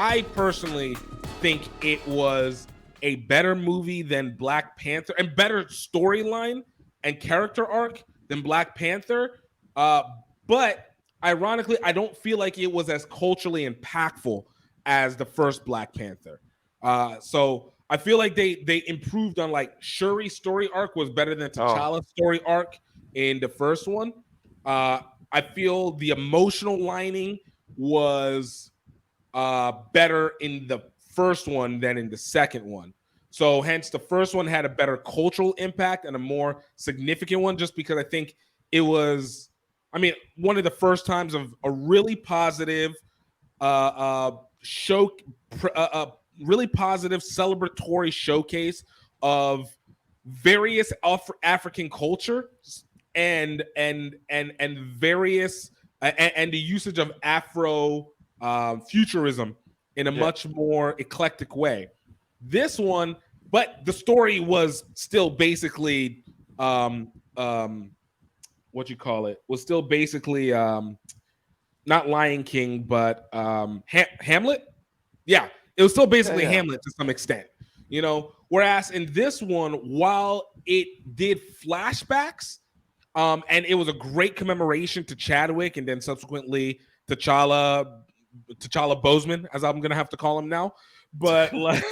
I personally think it was a better movie than Black Panther and better storyline and character arc than Black Panther. But ironically, I don't feel like it was as culturally impactful as the first Black Panther. So I feel like they improved on like Shuri's story arc was better than T'Challa's story arc in the first one. I feel the emotional lining was better in the first one than in the second one. So hence the first one had a better cultural impact and a more significant one, just because I think it was, I mean, one of the first times of a really positive show, really positive celebratory showcase of various African cultures and various and the usage of Afro futurism in a much more eclectic way. This one, but the story was still basically what you call it was still basically not Lion King, but Hamlet. Yeah, it was still basically Hamlet to some extent, you know. Whereas in this one, while it did flashbacks, and it was a great commemoration to Chadwick and then subsequently T'Challa Boseman, as I'm gonna have to call him now. But like,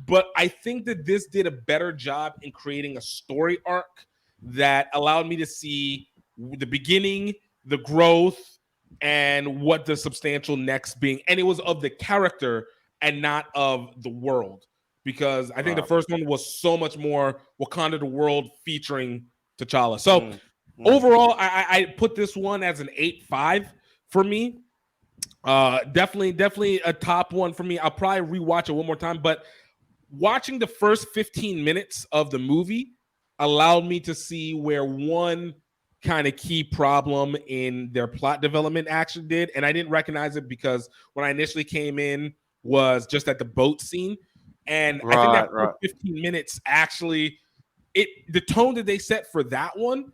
but I think that this did a better job in creating a story arc that allowed me to see the beginning, the growth, and what the substantial next being. And it was of the character and not of the world. Because I think the first one was so much more Wakanda the world featuring T'Challa. So overall, I put this one as an 8.5 for me. Definitely a top one for me. I'll probably rewatch it one more time, but watching the first 15 minutes of the movie allowed me to see where one kind of key problem in their plot development actually did. And I didn't recognize it because when I initially came in was just at the boat scene. And I think that first 15 minutes actually, the tone that they set for that one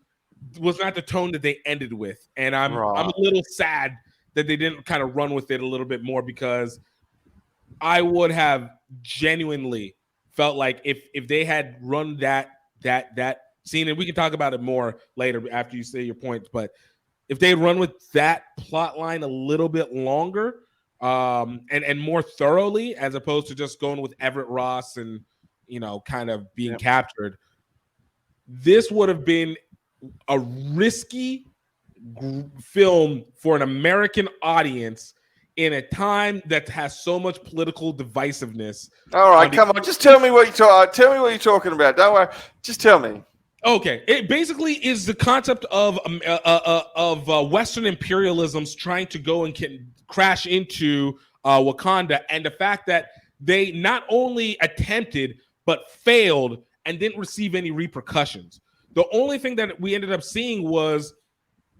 was not the tone that they ended with. And I'm a little sad that they didn't kind of run with it a little bit more, because I would have genuinely felt like if they had run that scene, and we can talk about it more later after you say your points, but if they run with that plot line a little bit longer and more thoroughly, as opposed to just going with Everett Ross and, you know, kind of being captured, this would have been a risky film for an American audience in a time that has so much political divisiveness. All right, come on, just tell me what you're talking about. Don't worry, just tell me. Okay, it basically is the concept of Western imperialism's trying to go and crash into Wakanda, and the fact that they not only attempted but failed and didn't receive any repercussions. The only thing that we ended up seeing was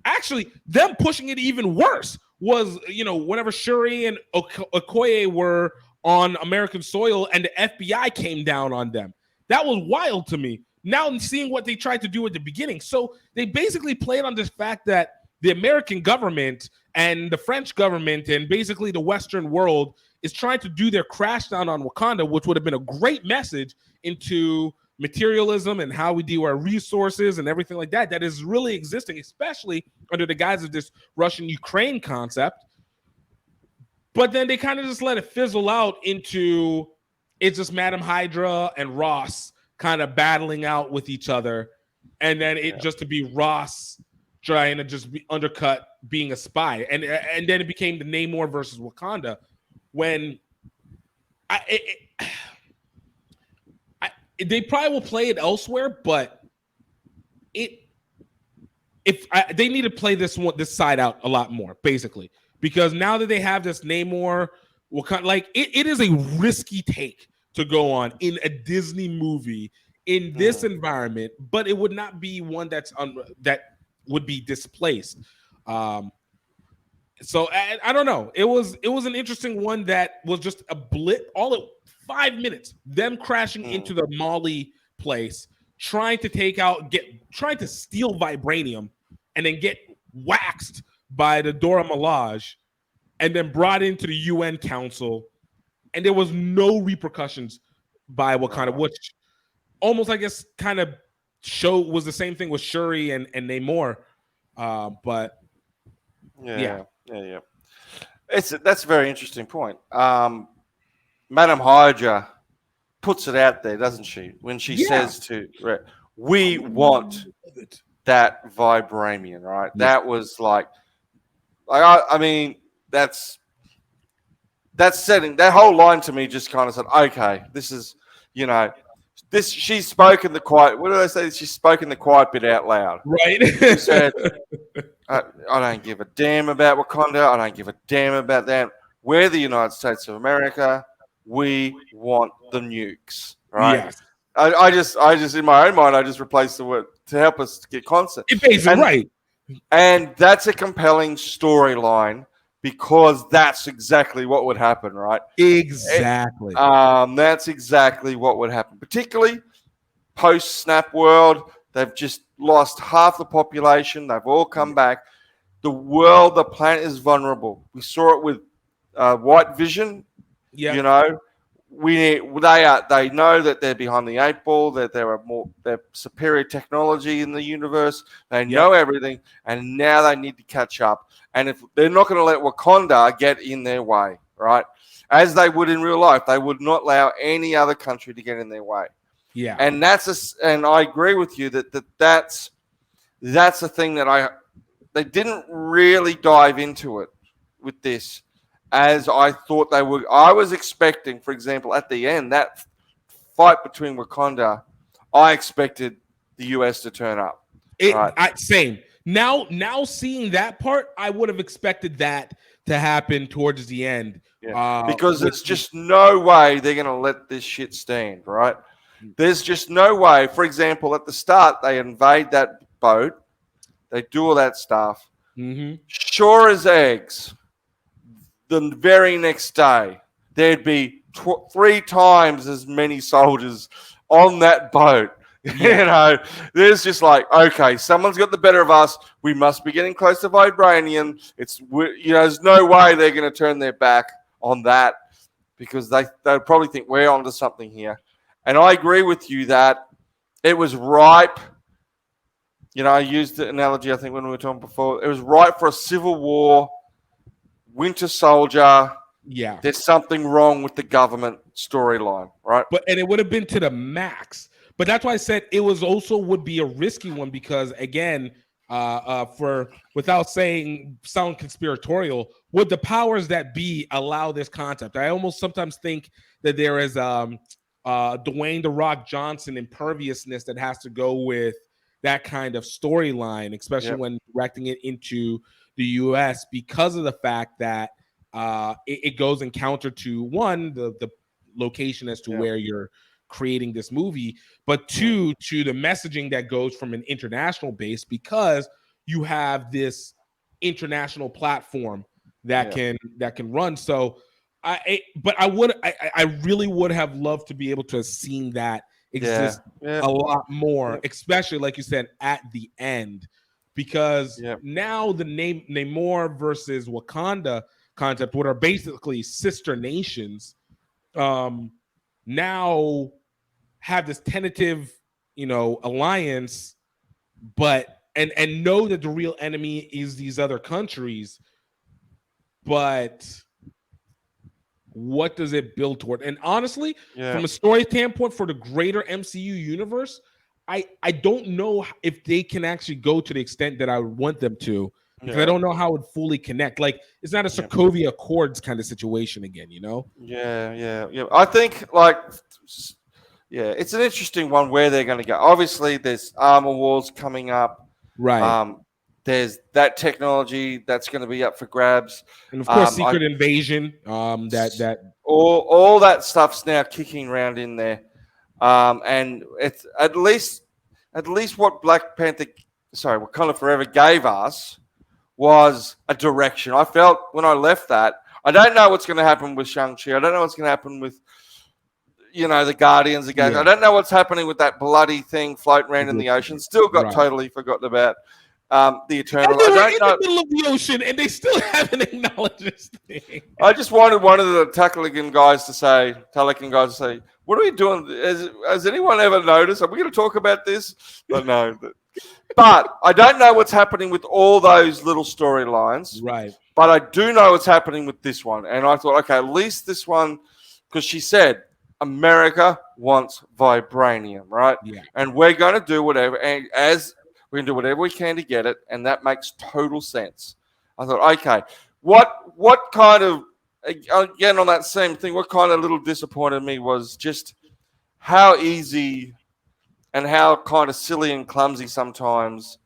actually them pushing it even worse. Was, you know, whenever Shuri and Okoye were on American soil and the FBI came down on them. That was wild to me. Now I'm seeing what they tried to do at the beginning. So they basically played on this fact that the American government and the French government and basically the Western world is trying to do their crash down on Wakanda, which would have been a great message into materialism and how we deal our resources and everything like that is really existing, especially under the guise of this Russian-Ukraine concept. But then they kind of just let it fizzle out into it's just Madam Hydra and Ross kind of battling out with each other, and then it just to be Ross trying to just undercut being a spy, and then it became the Namor versus Wakanda when they probably will play it elsewhere, but they need to play this side out a lot more, basically, because now that they have this Namor, like it is a risky take to go on in a Disney movie in this environment, but it would not be one that would be displaced. So I don't know. It was an interesting one that was just a blip. All at 5 minutes, them crashing into the Mali place, trying to trying to steal vibranium, and then get waxed by the Dora Milaje. and then brought into the UN Council, and there was no repercussions by Wakanda, which almost, I guess, kind of was the same thing with Shuri and Namor. But yeah. That's a very interesting point. Madam Hydra puts it out there, doesn't she? When she says to, we want that vibranium, right? Yeah. That was like I mean, that's setting that whole line to me. Just kind of said, okay, this is, she's spoken the quiet. What do they say? She's spoken the quiet bit out loud, right? She said, I don't give a damn about Wakanda. I don't give a damn about that. We're the United States of America. We want the nukes, right? Yes. I just in my own mind, I just replaced the word to help us get constant. Right. And that's a compelling storyline because that's exactly what would happen, right? Exactly. That's exactly what would happen, particularly post-Snap world. They've just lost half the population. They've all come back. The planet is vulnerable. We saw it with White Vision. Yeah. They know that they're behind the eight ball, that they're superior technology in the universe. They know everything, and now they need to catch up. And if they're not going to let Wakanda get in their way, right? As they would in real life, they would not allow any other country to get in their way. Yeah. And and I agree with you that's the thing that they didn't really dive into it with this as I thought they would. I was expecting, for example, at the end, that fight between Wakanda, I expected the US to turn up. Same. Now seeing that part, I would have expected that to happen towards the end. Yeah. Because there's just no way they're going to let this shit stand, right? There's just no way. For example, at the start, they invade that boat. They do all that stuff. Mm-hmm. Sure as eggs, the very next day, there'd be 3 times as many soldiers on that boat. Yeah. There's just like, okay, someone's got the better of us. We must be getting close to vibranium. There's no way they're going to turn their back on that because they'll probably think we're onto something here. And I agree with you that it was ripe. I used the analogy, I think, when we were talking before. It was ripe for a civil war, Winter Soldier. Yeah. There's something wrong with the government storyline, right? And it would have been to the max. But that's why I said it would be a risky one because, again, without sound conspiratorial, would the powers that be allow this concept? I almost sometimes think that there is Dwayne "The Rock" Johnson imperviousness that has to go with that kind of storyline, especially when directing it into the U.S. because of the fact that it goes in counter to one, the location as to where you're creating this movie, but two, to the messaging that goes from an international base because you have this international platform that can run. So I really would have loved to be able to have seen that exist a lot more, especially like you said at the end, because now the Namor versus Wakanda concept, what are basically sister nations, now have this tentative, alliance, but and know that the real enemy is these other countries, but what does it build toward? And honestly, from a story standpoint for the greater MCU universe, I don't know if they can actually go to the extent that I would want them to, because I don't know how it would fully connect. Like, it's not a Sokovia Accords kind of situation again, Yeah. I think, it's an interesting one where they're going to go. Obviously, there's armor wars coming up. Right. There's that technology that's going to be up for grabs, and of course, secret invasion. That all that stuff's now kicking around in there, and it's at least what Wakanda Forever gave us was a direction. I felt when I left that, I don't know what's going to happen with Shang-Chi. I don't know what's going to happen with the Guardians again. I don't know what's happening with that bloody thing floating around in the ocean. Still got totally forgotten about. the And Eternal. they I were don't in know. the middle of the ocean, and they still haven't acknowledged this thing. I just wanted one of the Telekin guys to say, "What are we doing? Has anyone ever noticed? Are we going to talk about this?" But no. But I don't know what's happening with all those little storylines. Right. But I do know what's happening with this one. And I thought, okay, at least this one, because she said America wants vibranium, right? Yeah. And we're going to do whatever, and as we're going to do whatever we can to get it, and that makes total sense. I thought, okay, what kind of, again on that same thing, what kind of little disappointed me was just how easy and how kind of silly and clumsy sometimes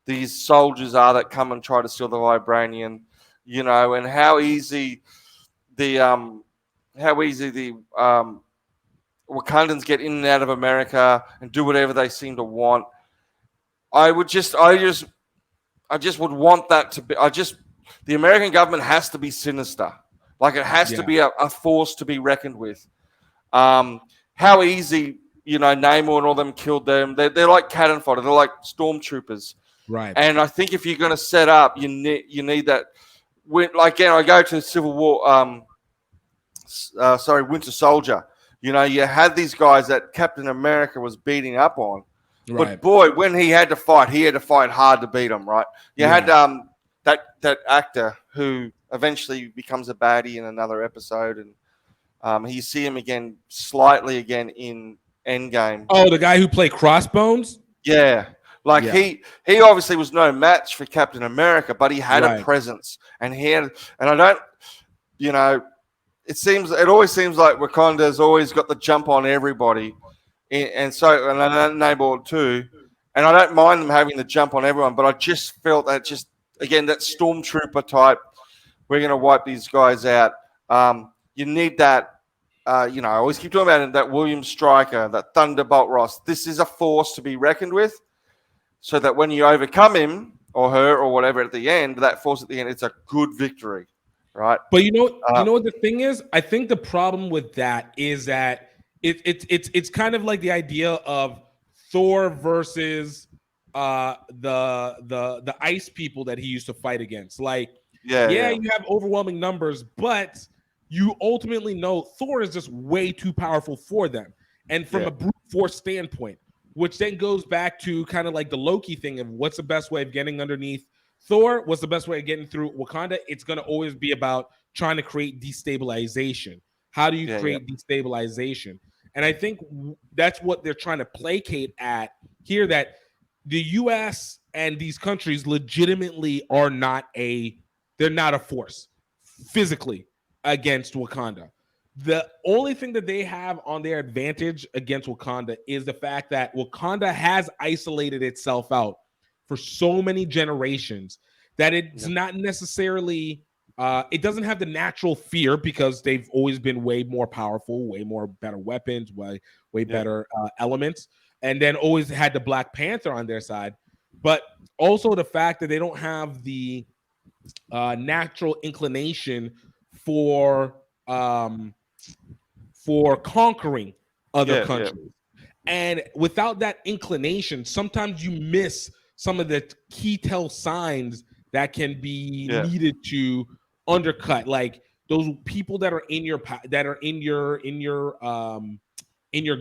these soldiers are that come and try to steal the vibranium, and how easy the Wakandans get in and out of America and do whatever they seem to want. I just would want that to be. The American government has to be sinister, like it has to be a force to be reckoned with. How easy, Namor and all them killed them. They're like cannon fodder. They're like stormtroopers. Right. And I think if you're going to set up, you need that. Like again, I go to Civil War. Winter Soldier. You had these guys that Captain America was beating up on. Right. But boy, when he had to fight hard to beat them. Right. You had that actor who eventually becomes a baddie in another episode, and you see him slightly again in Endgame. Oh, the guy who played Crossbones. Yeah. Like he obviously was no match for Captain America, but he had a presence, and I don't, it always seems like Wakanda's always got the jump on everybody, and I don't Namor too, and I don't mind them having the jump on everyone, but I just felt that that stormtrooper type, we're gonna wipe these guys out. You need that. I always keep talking about it, that William Stryker, that Thunderbolt Ross. This is a force to be reckoned with. So that when you overcome him or her or whatever at the end, that force at the end, it's a good victory, right? But you know what the thing is? I think the problem with that is that it's kind of like the idea of Thor versus the ice people that he used to fight against. Like, you have overwhelming numbers, but you ultimately know Thor is just way too powerful for them. And from a brute force standpoint, which then goes back to kind of like the Loki thing of what's the best way of getting underneath Thor, what's the best way of getting through Wakanda. It's going to always be about trying to create destabilization. How do you create destabilization? And I think that's what they're trying to placate at here, that the U.S. and these countries legitimately are they're not a force physically against Wakanda. The only thing that they have on their advantage against Wakanda is the fact that Wakanda has isolated itself out for so many generations that it's not necessarily, it doesn't have the natural fear because they've always been way more powerful, way more better weapons, way better elements, and then always had the Black Panther on their side. But also the fact that they don't have the natural inclination for conquering other countries. And without that inclination, sometimes you miss some of the key tell signs that can be needed to undercut, like those people that are in your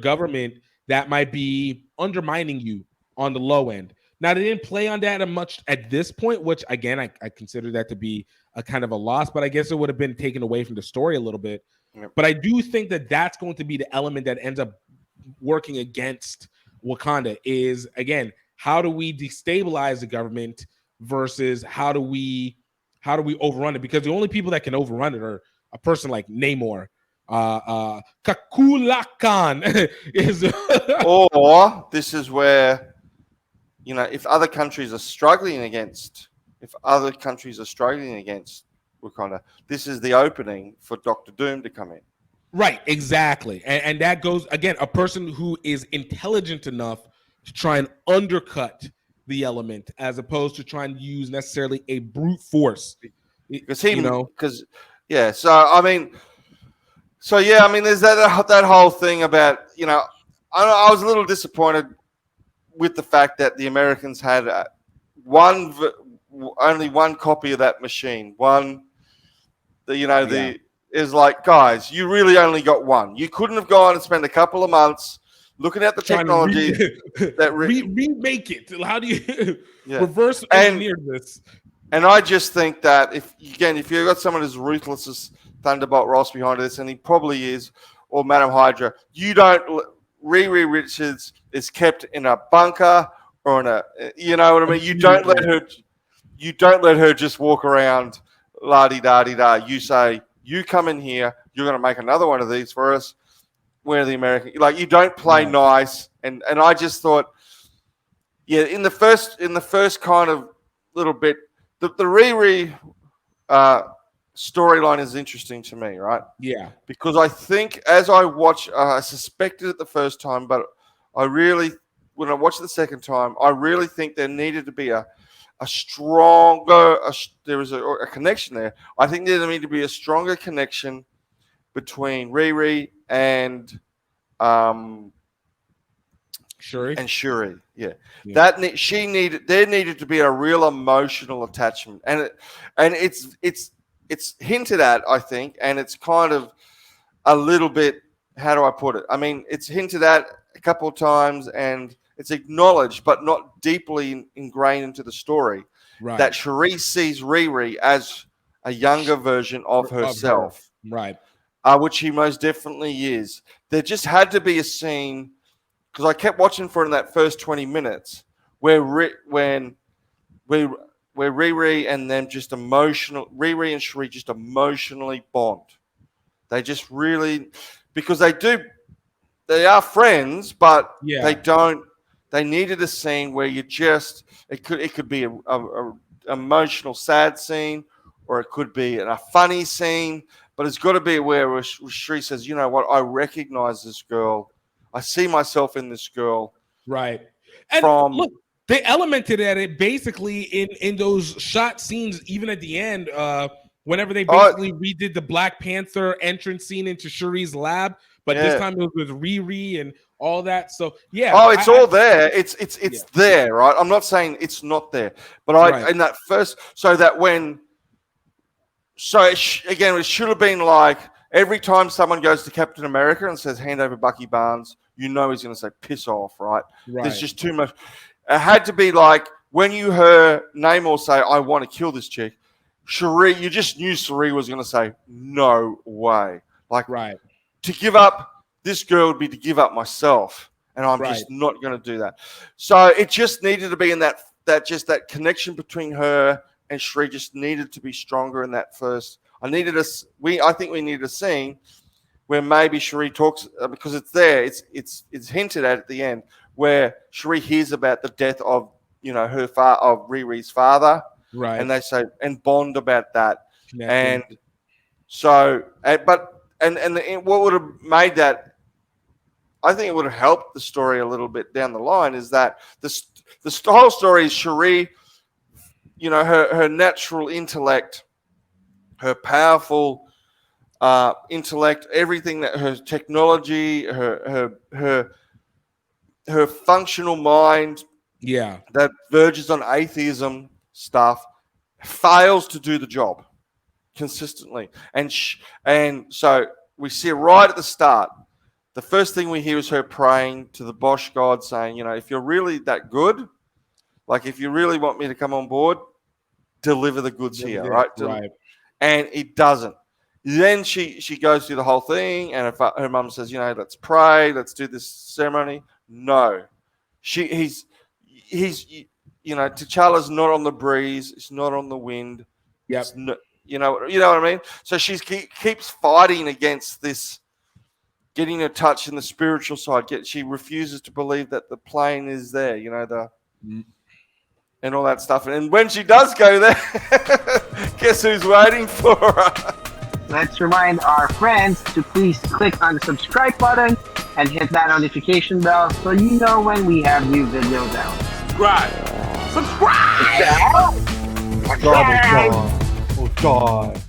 government that might be undermining you on the low end. Now, they didn't play on that much at this point, which again, I consider that to be a kind of a loss, but I guess it would have been taken away from the story a little bit. But I do think that that's going to be the element that ends up working against Wakanda is, again, how do we destabilize the government versus how do we overrun it? Because the only people that can overrun it are a person like Namor, Kakulakan is or this is where, if other countries are struggling against Wakanda, this is the opening for Doctor Doom to come in. Right, exactly. And that goes, again, a person who is intelligent enough to try and undercut the element as opposed to trying to use necessarily a brute force. Because there's that whole thing about, I was a little disappointed with the fact that the Americans had only one copy of that machine. Yeah. Is like, guys, you really only got one. You couldn't have gone and spent a couple of months looking at the Trying to technology remake it. How do you yeah. reverse engineer this? And I just think that if you've got someone as ruthless as Thunderbolt Ross behind this, and he probably is, or Madam Hydra, you don't. Riri Richards is kept in a bunker or in a, you know what I mean. You don't let her just walk around, la di da di da. You say, you come in here, you're going to make another one of these for us. We're the American, like, you don't play nice, and I just thought, yeah, in the first kind of little bit. The Riri storyline is interesting to me, right? Yeah. Because I think as I watch, I suspected it the first time, but when I watched it the second time, I really think there needed to be a stronger, there was a connection there. I think there needed to be a stronger connection between Riri and Shuri, yeah. There needed to be a real emotional attachment, and it's hinted at, I think, and it's kind of a little bit. How do I put it? I mean, it's hinted at a couple of times, and it's acknowledged, but not deeply ingrained into the story. Right. That Shuri sees Riri as a younger version of herself, right? Which he most definitely is. There just had to be a scene. Because I kept watching for it in that first 20 minutes where Riri and them Riri and Shuri just emotionally bond. They just really, because they are friends, but they needed a scene where it could be a emotional sad scene, or it could be a funny scene, but it's got to be where Shuri says, you know what, I recognize this girl. I see myself in this girl. Right. And look, they elemented at it basically in those shot scenes, even at the end, whenever they basically redid the Black Panther entrance scene into Shuri's lab, but this time it was with Riri and all that. So yeah. Oh, it's all there. It's there, right? I'm not saying it's not there, but in that first, again, it should have been like every time someone goes to Captain America and says, hand over Bucky Barnes, you know he's going to say, piss off, right? There's just too much. It had to be like when you heard Namor say, I want to kill this chick, Shuri, you just knew Shuri was going to say, no way. Like, to give up this girl would be to give up myself, and I'm just not going to do that. So it just needed to be in that connection between her and Shuri just needed to be stronger in that first. I think we needed a scene where maybe Shuri talks, because it's there. It's hinted at the end where Shuri hears about the death of of Riri's father, right? And they say and bond about that, and so what would have made that? I think it would have helped the story a little bit down the line. Is that the whole story is Shuri, her natural intellect, her powerful intellect, everything that her technology, her functional mind, that verges on atheism stuff, fails to do the job consistently, and so we see right at the start. The first thing we hear is her praying to the Bosch God, saying, if you're really that good, like if you really want me to come on board, deliver the goods here, right? And it doesn't. Then she goes through the whole thing, and her mum says, let's pray, let's do this ceremony. No, he's T'Challa's not on the breeze, it's not on the wind. Yeah, you know what I mean. So she keeps fighting against this, getting in touch in the spiritual side. She refuses to believe that the plane is there. And all that stuff. And when she does go there, guess who's waiting for her? Let's remind our friends to please click on the subscribe button and hit that notification bell so you know when we have new videos out. Subscribe! Subscribe! Oh, God.